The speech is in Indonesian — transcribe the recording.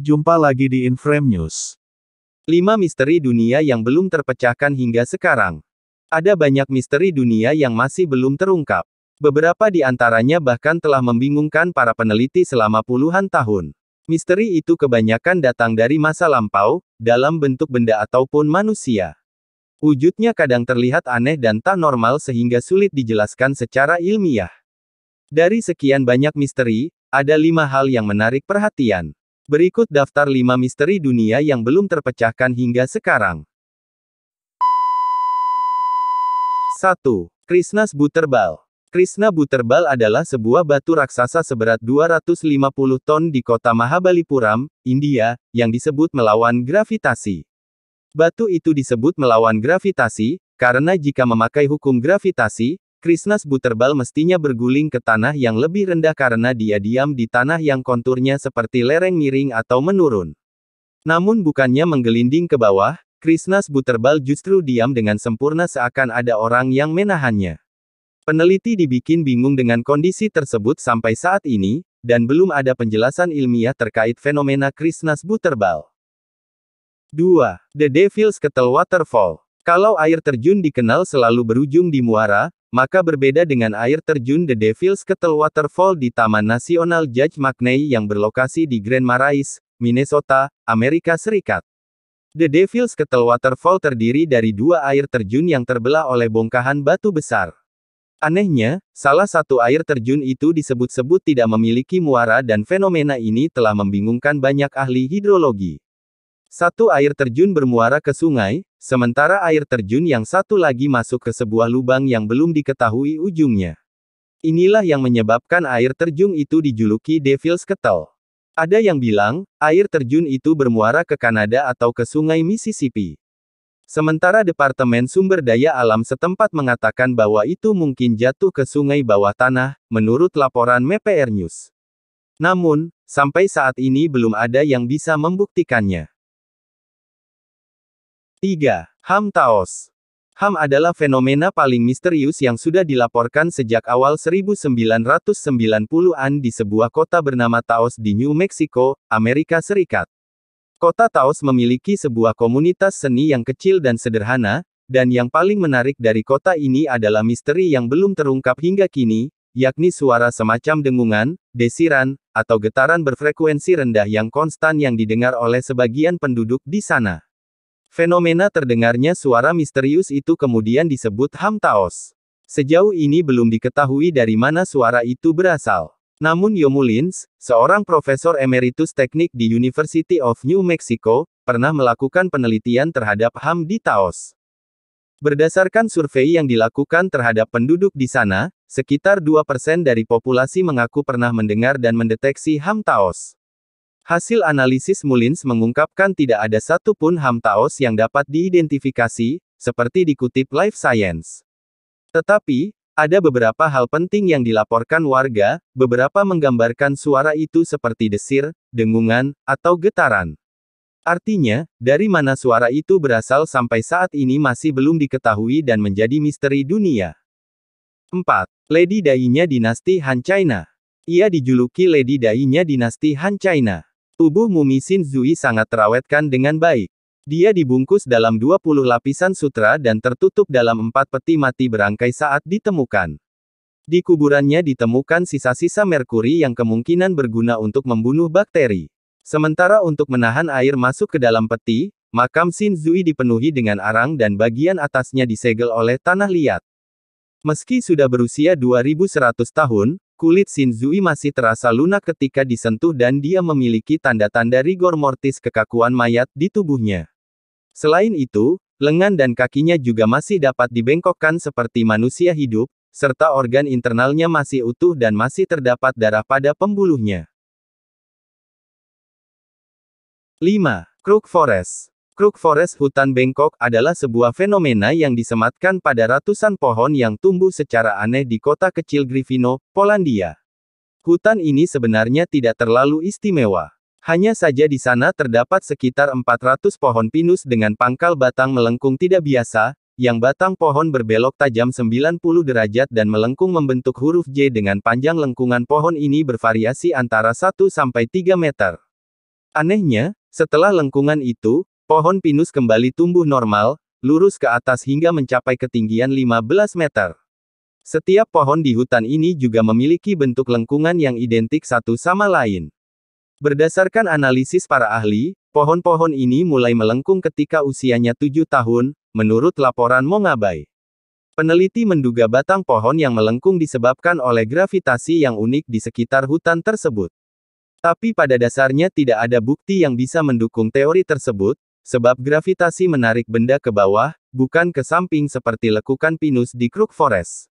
Jumpa lagi di Inframe News. 5 misteri dunia yang belum terpecahkan hingga sekarang. Ada banyak misteri dunia yang masih belum terungkap. Beberapa di antaranya bahkan telah membingungkan para peneliti selama puluhan tahun. Misteri itu kebanyakan datang dari masa lampau, dalam bentuk benda ataupun manusia. Wujudnya kadang terlihat aneh dan tak normal sehingga sulit dijelaskan secara ilmiah. Dari sekian banyak misteri, ada 5 hal yang menarik perhatian. Berikut daftar 5 misteri dunia yang belum terpecahkan hingga sekarang. 1. Krishnas Butterball. Krishna Butterball adalah sebuah batu raksasa seberat 250 ton di kota Mahabalipuram, India, yang disebut melawan gravitasi. Batu itu disebut melawan gravitasi, karena jika memakai hukum gravitasi, Krishnas Butterball mestinya berguling ke tanah yang lebih rendah karena dia diam di tanah yang konturnya seperti lereng miring atau menurun. Namun bukannya menggelinding ke bawah, Krishnas Butterball justru diam dengan sempurna seakan ada orang yang menahannya. Peneliti dibikin bingung dengan kondisi tersebut sampai saat ini, dan belum ada penjelasan ilmiah terkait fenomena Krishnas Butterball. 2. The Devil's Kettle Waterfall. Kalau air terjun dikenal selalu berujung di muara, maka berbeda dengan air terjun The Devil's Kettle Waterfall di Taman Nasional Judge McNeil yang berlokasi di Grand Marais, Minnesota, Amerika Serikat. The Devil's Kettle Waterfall terdiri dari 2 air terjun yang terbelah oleh bongkahan batu besar. Anehnya, salah satu air terjun itu disebut-sebut tidak memiliki muara dan fenomena ini telah membingungkan banyak ahli hidrologi. Satu air terjun bermuara ke sungai, sementara air terjun yang satu lagi masuk ke sebuah lubang yang belum diketahui ujungnya. Inilah yang menyebabkan air terjun itu dijuluki Devil's Kettle. Ada yang bilang, air terjun itu bermuara ke Kanada atau ke sungai Mississippi. Sementara Departemen Sumber Daya Alam setempat mengatakan bahwa itu mungkin jatuh ke sungai bawah tanah, menurut laporan MPR News. Namun, sampai saat ini belum ada yang bisa membuktikannya. 3. HAM Taos. HAM adalah fenomena paling misterius yang sudah dilaporkan sejak awal 1990-an di sebuah kota bernama Taos di New Mexico, Amerika Serikat. Kota Taos memiliki sebuah komunitas seni yang kecil dan sederhana, dan yang paling menarik dari kota ini adalah misteri yang belum terungkap hingga kini, yakni suara semacam dengungan, desiran, atau getaran berfrekuensi rendah yang konstan yang didengar oleh sebagian penduduk di sana. Fenomena terdengarnya suara misterius itu kemudian disebut HAM Taos. Sejauh ini belum diketahui dari mana suara itu berasal. Namun Yo Mullins, seorang profesor emeritus teknik di University of New Mexico, pernah melakukan penelitian terhadap HAM di Taos. Berdasarkan survei yang dilakukan terhadap penduduk di sana, sekitar 2% dari populasi mengaku pernah mendengar dan mendeteksi HAM Taos. Hasil analisis Mullins mengungkapkan tidak ada satupun HAM Taos yang dapat diidentifikasi, seperti dikutip Life Science. Tetapi, ada beberapa hal penting yang dilaporkan warga, beberapa menggambarkan suara itu seperti desir, dengungan, atau getaran. Artinya, dari mana suara itu berasal sampai saat ini masih belum diketahui dan menjadi misteri dunia. 4. Lady Dai-nya Dinasti Han China. Ia dijuluki Lady Dai-nya Dinasti Han China. Tubuh mumi Xin Zhui sangat terawetkan dengan baik. Dia dibungkus dalam 20 lapisan sutra dan tertutup dalam 4 peti mati berangkai saat ditemukan. Di kuburannya ditemukan sisa-sisa merkuri yang kemungkinan berguna untuk membunuh bakteri. Sementara untuk menahan air masuk ke dalam peti, makam Xin Zhui dipenuhi dengan arang dan bagian atasnya disegel oleh tanah liat. Meski sudah berusia 2100 tahun, kulit Xin Zhui masih terasa lunak ketika disentuh dan dia memiliki tanda-tanda rigor mortis kekakuan mayat di tubuhnya. Selain itu, lengan dan kakinya juga masih dapat dibengkokkan seperti manusia hidup, serta organ internalnya masih utuh dan masih terdapat darah pada pembuluhnya. 5. Crook Forest. Crook Forest hutan bengkok adalah sebuah fenomena yang disematkan pada ratusan pohon yang tumbuh secara aneh di kota kecil Gryfino, Polandia. Hutan ini sebenarnya tidak terlalu istimewa. Hanya saja di sana terdapat sekitar 400 pohon pinus dengan pangkal batang melengkung tidak biasa, yang batang pohon berbelok tajam 90 derajat dan melengkung membentuk huruf J dengan panjang lengkungan pohon ini bervariasi antara 1 sampai 3 meter. Anehnya, setelah lengkungan itu, pohon pinus kembali tumbuh normal, lurus ke atas hingga mencapai ketinggian 15 meter. Setiap pohon di hutan ini juga memiliki bentuk lengkungan yang identik satu sama lain. Berdasarkan analisis para ahli, pohon-pohon ini mulai melengkung ketika usianya 7 tahun, menurut laporan Mongabai. Peneliti menduga batang pohon yang melengkung disebabkan oleh gravitasi yang unik di sekitar hutan tersebut. Tapi pada dasarnya tidak ada bukti yang bisa mendukung teori tersebut, sebab gravitasi menarik benda ke bawah, bukan ke samping seperti lekukan pinus di Crook Forest.